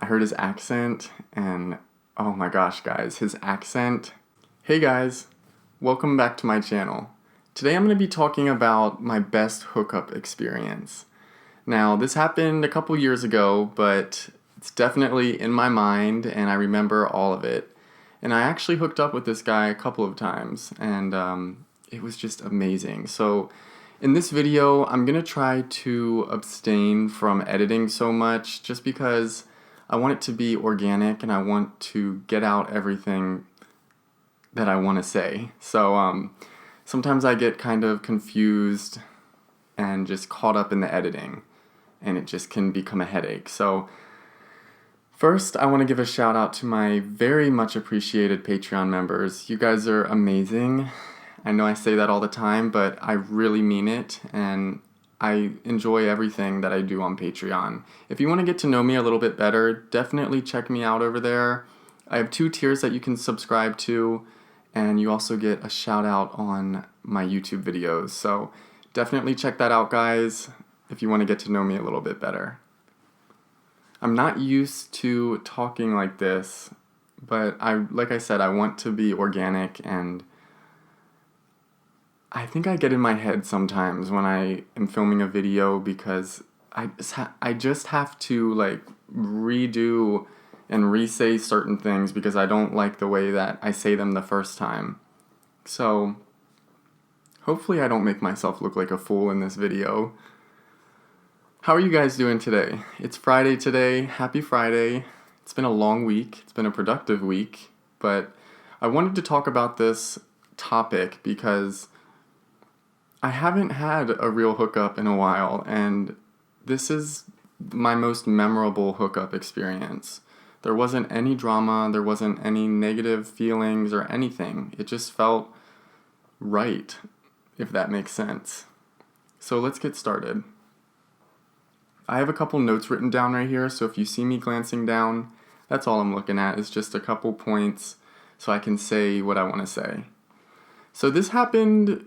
I heard his accent, and oh my gosh, guys, his accent. Hey guys, welcome back to my channel. Today I'm going to be talking about my best hookup experience. Now, this happened a couple years ago, but it's definitely in my mind, and I remember all of it. And I actually hooked up with this guy a couple of times, and it was just amazing. So, in this video, I'm going to try to abstain from editing so much just because I want it to be organic and I want to get out everything that I want to say. So sometimes I get kind of confused and just caught up in the editing, and it just can become a headache. So first, I want to give a shout out to my very much appreciated Patreon members. You guys are amazing. I know I say that all the time, but I really mean it, and I enjoy everything that I do on Patreon. If you want to get to know me a little bit better, definitely check me out over there. I have 2 tiers that you can subscribe to, and you also get a shout out on my YouTube videos. So definitely check that out, guys, if you want to get to know me a little bit better. I'm not used to talking like this, but like I said, I want to be organic, and I think I get in my head sometimes when I am filming a video because I just have to like redo and re-say certain things because I don't like the way that I say them the first time. So hopefully I don't make myself look like a fool in this video. How are you guys doing today? It's Friday today. Happy Friday. It's been a long week. It's been a productive week, but I wanted to talk about this topic because I haven't had a real hookup in a while, and this is my most memorable hookup experience. There wasn't any drama, there wasn't any negative feelings or anything. It just felt right, if that makes sense. So let's get started. I have a couple notes written down right here, so if you see me glancing down, that's all I'm looking at, is just a couple points so I can say what I want to say. So this happened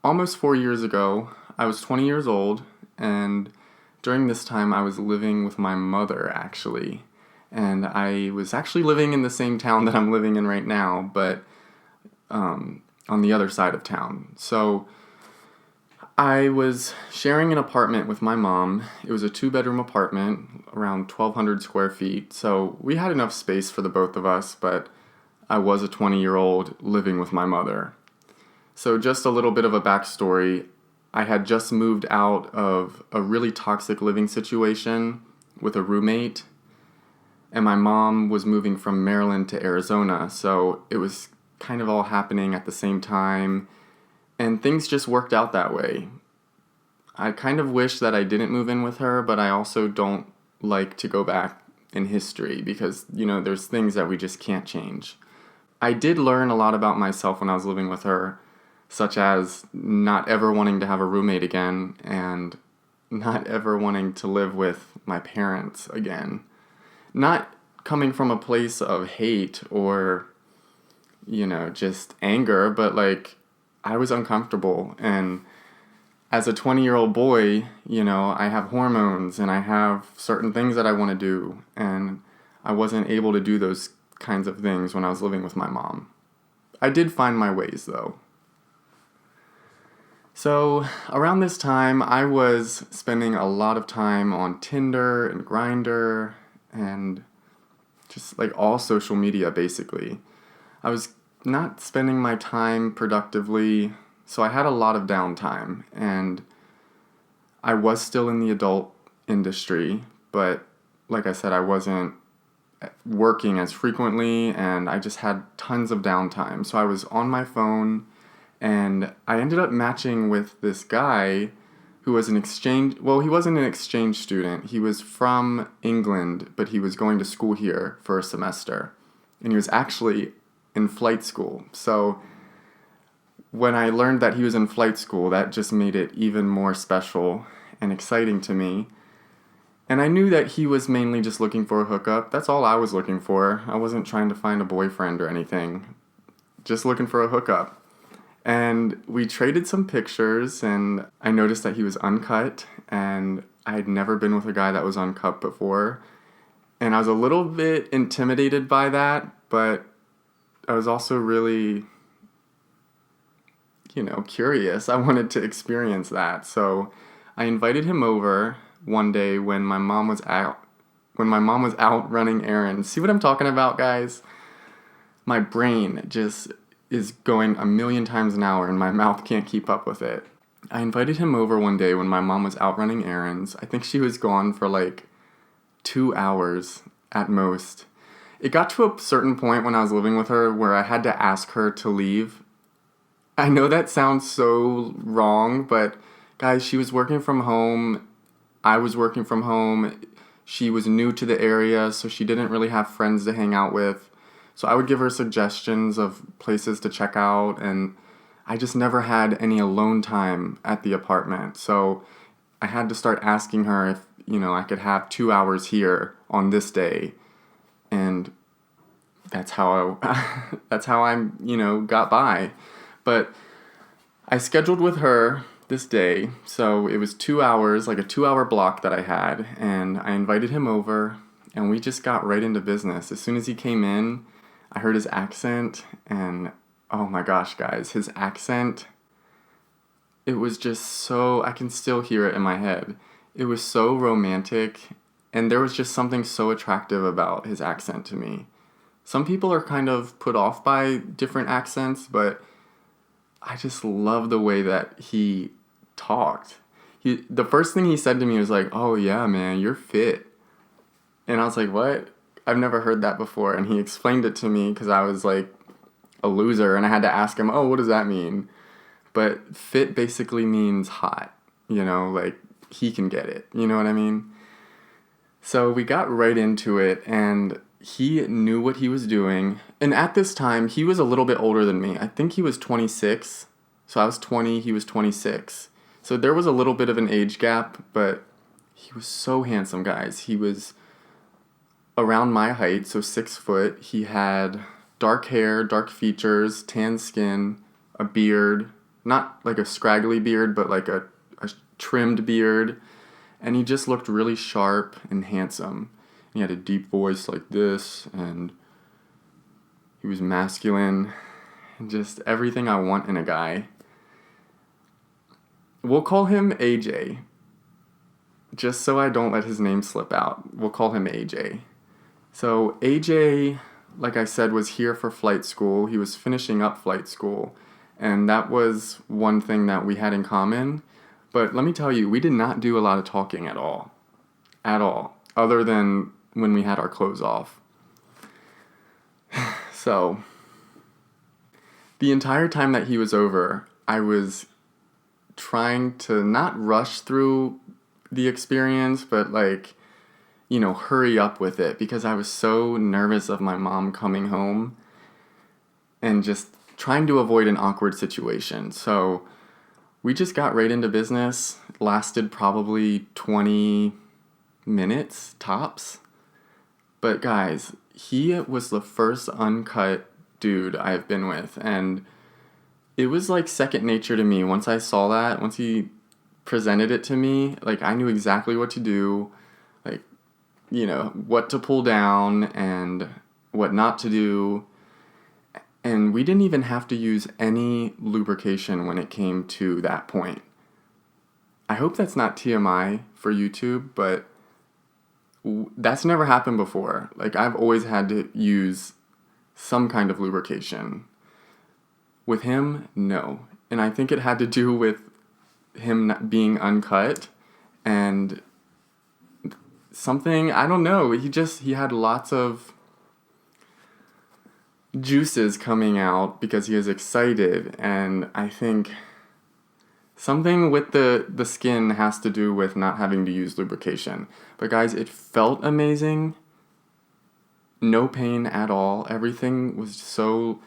almost 4 years ago. I was 20 years old, and during this time I was living with my mother, actually. And I was actually living in the same town that I'm living in right now, but on the other side of town. So I was sharing an apartment with my mom. It was a 2-bedroom apartment, around 1,200 square feet. So we had enough space for the both of us, but I was a 20-year-old living with my mother. So just a little bit of a backstory. I had just moved out of a really toxic living situation with a roommate, and my mom was moving from Maryland to Arizona, so it was kind of all happening at the same time, and things just worked out that way. I kind of wish that I didn't move in with her, but I also don't like to go back in history because, there's things that we just can't change. I did learn a lot about myself when I was living with her, such as not ever wanting to have a roommate again and not ever wanting to live with my parents again. Not coming from a place of hate or, just anger, but like I was uncomfortable. And as a 20-year-old boy, I have hormones and I have certain things that I want to do. And I wasn't able to do those kinds of things when I was living with my mom. I did find my ways though. So around this time, I was spending a lot of time on Tinder and Grindr and just like all social media, basically. I was not spending my time productively, so I had a lot of downtime, and I was still in the adult industry, but like I said, I wasn't working as frequently, and I just had tons of downtime. So I was on my phone, and I ended up matching with this guy who was he wasn't an exchange student. He was from England, but he was going to school here for a semester. And he was actually in flight school. So when I learned that he was in flight school, that just made it even more special and exciting to me. And I knew that he was mainly just looking for a hookup. That's all I was looking for. I wasn't trying to find a boyfriend or anything. Just looking for a hookup. And we traded some pictures, and I noticed that he was uncut, and I had never been with a guy that was uncut before. And I was a little bit intimidated by that, but I was also really, curious. I wanted to experience that. So I invited him over one day when my mom was out running errands. See what I'm talking about, guys? My brain just is going a million times an hour and my mouth can't keep up with it. I invited him over one day when my mom was out running errands. I think she was gone for like 2 hours at most. It got to a certain point when I was living with her where I had to ask her to leave. I know that sounds so wrong, but guys, she was working from home. I was working from home. She was new to the area, so she didn't really have friends to hang out with. So I would give her suggestions of places to check out, and I just never had any alone time at the apartment. So I had to start asking her if, I could have 2 hours here on this day. And that's how I got by. But I scheduled with her this day, so it was 2 hours, like a 2-hour block that I had, and I invited him over, and we just got right into business. As soon as he came in, I heard his accent, and oh my gosh, guys, his accent, it was just so, I can still hear it in my head. It was so romantic, and there was just something so attractive about his accent to me. Some people are kind of put off by different accents, but I just love the way that he talked. The first thing he said to me was like, "Oh yeah, man, you're fit." And I was like, "What? I've never heard that before." And he explained it to me because I was like a loser and I had to ask him, "Oh, what does that mean?" But fit basically means hot, like he can get it. You know what I mean? So we got right into it, and he knew what he was doing. And at this time, he was a little bit older than me. I think he was 26. So I was 20, he was 26. So there was a little bit of an age gap, but he was so handsome, guys. He was around my height, so 6 foot. He had dark hair, dark features, tan skin, a beard. Not like a scraggly beard, but like a trimmed beard. And he just looked really sharp and handsome. He had a deep voice like this, and he was masculine, and just everything I want in a guy. We'll call him AJ, just so I don't let his name slip out. We'll call him AJ. So AJ, like I said, was here for flight school. He was finishing up flight school, and that was one thing that we had in common. But let me tell you, we did not do a lot of talking at all, other than when we had our clothes off. So, the entire time that he was over, I was trying to not rush through the experience, but hurry up with it because I was so nervous of my mom coming home and just trying to avoid an awkward situation. So, we just got right into business. It lasted probably 20 minutes tops. But guys, he was the first uncut dude I've been with. And it was like second nature to me. Once I saw that, once he presented it to me, I knew exactly what to do. What to pull down and what not to do. And we didn't even have to use any lubrication when it came to that point. I hope that's not TMI for YouTube, but that's never happened before. I've always had to use some kind of lubrication. With him, no. And I think it had to do with him not being uncut and something, I don't know. He had lots of juices coming out because he was excited, and I think something with the skin has to do with not having to use lubrication. But guys, it felt amazing. No pain at all. Everything was so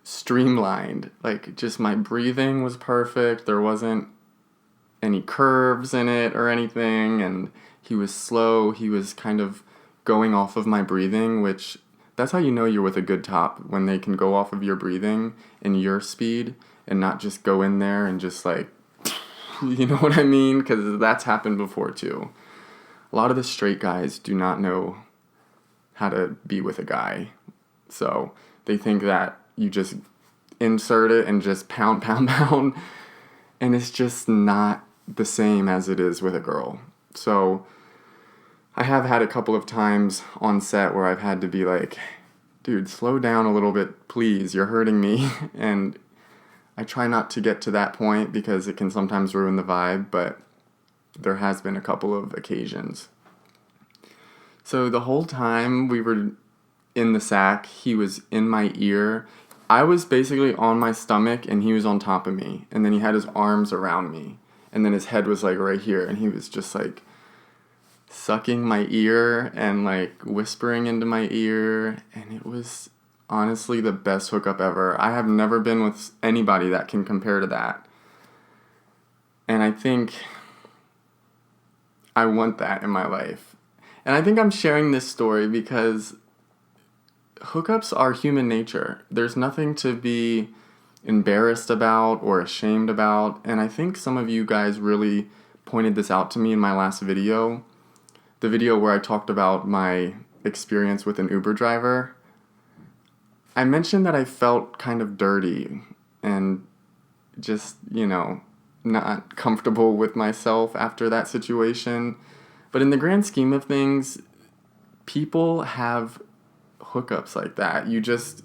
streamlined. Just my breathing was perfect. There wasn't any curves in it or anything, and he was slow. He was kind of going off of my breathing, which that's how you know you're with a good top, when they can go off of your breathing and your speed and not just go in there and just you know what I mean? Because that's happened before too. a lot of the straight guys do not know how to be with a guy. So they think that you just insert it and just pound, pound, pound. And it's just not the same as it is with a girl. So I have had a couple of times on set where I've had to be like, dude, slow down a little bit, please, you're hurting me. And I try not to get to that point because it can sometimes ruin the vibe, but there has been a couple of occasions. So the whole time we were in the sack, he was in my ear. I was basically on my stomach and he was on top of me. And then he had his arms around me. And then his head was like right here. And he was just like sucking my ear and like whispering into my ear. And it was honestly the best hookup ever. I have never been with anybody that can compare to that. And I think I want that in my life. And I think I'm sharing this story because hookups are human nature. There's nothing to be embarrassed about or ashamed about. And I think some of you guys really pointed this out to me in my last video. The video where I talked about my experience with an Uber driver. I mentioned that I felt kind of dirty and just, not comfortable with myself after that situation. But in the grand scheme of things, people have hookups like that. You just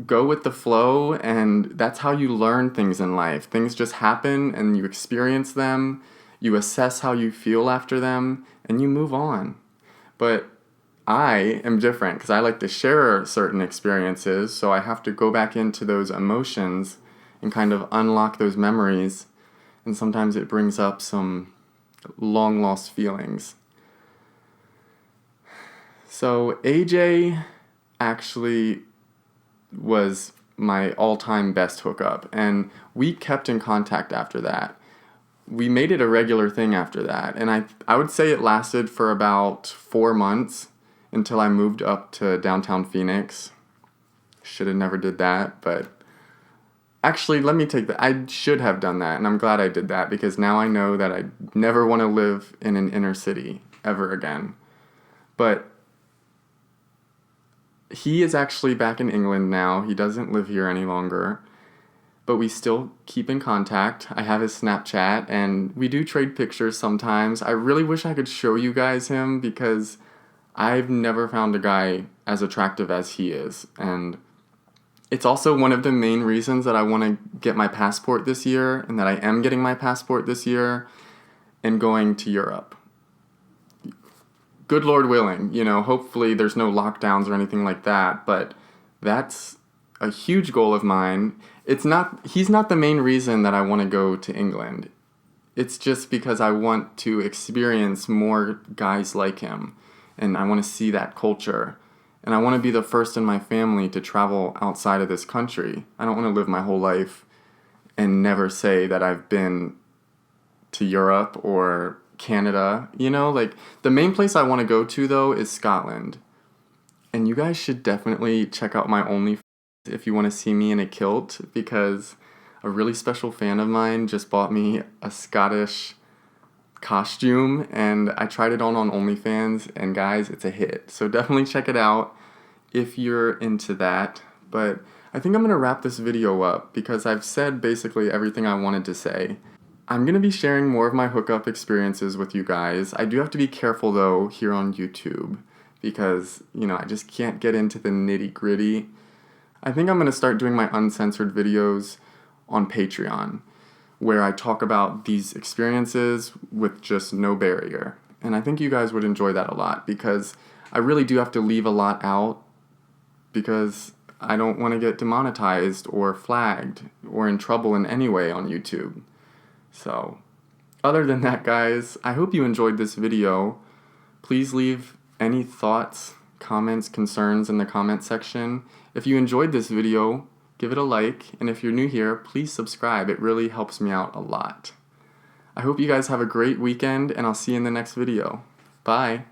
go with the flow, and that's how you learn things in life. Things just happen and you experience them, you assess how you feel after them, and you move on. But I am different because I like to share certain experiences, so I have to go back into those emotions and kind of unlock those memories, and sometimes it brings up some long lost feelings. So AJ actually was my all-time best hookup, and we kept in contact after that. We made it a regular thing after that, and I would say it lasted for about 4 months until I moved up to downtown Phoenix. Should have never did that, but actually, let me take that. I should have done that, and I'm glad I did that because now I know that I never want to live in an inner city ever again. But he is actually back in England now. He doesn't live here any longer. But we still keep in contact. I have his Snapchat, and we do trade pictures sometimes. I really wish I could show you guys him because I've never found a guy as attractive as he is. And it's also one of the main reasons that I want to get my passport this year, and that I am getting my passport this year and going to Europe. Good Lord willing, hopefully there's no lockdowns or anything like that, but that's a huge goal of mine. He's not the main reason that I want to go to England. It's just because I want to experience more guys like him, and I want to see that culture. And I want to be the first in my family to travel outside of this country. I don't want to live my whole life and never say that I've been to Europe or Canada. The main place I want to go to, though, is Scotland. And you guys should definitely check out my OnlyFans if you want to see me in a kilt, because a really special fan of mine just bought me a Scottish costume, and I tried it on OnlyFans, and guys, it's a hit. So definitely check it out if you're into that. But I think I'm going to wrap this video up because I've said basically everything I wanted to say. I'm going to be sharing more of my hookup experiences with you guys. I do have to be careful, though, here on YouTube because, I just can't get into the nitty-gritty. I think I'm going to start doing my uncensored videos on Patreon, where I talk about these experiences with just no barrier. And I think you guys would enjoy that a lot because I really do have to leave a lot out because I don't want to get demonetized or flagged or in trouble in any way on YouTube. So, other than that, guys, I hope you enjoyed this video. Please leave any thoughts, comments, concerns in the comment section. If you enjoyed this video, give it a like, and if you're new here, please subscribe. It really helps me out a lot. I hope you guys have a great weekend, and I'll see you in the next video. Bye!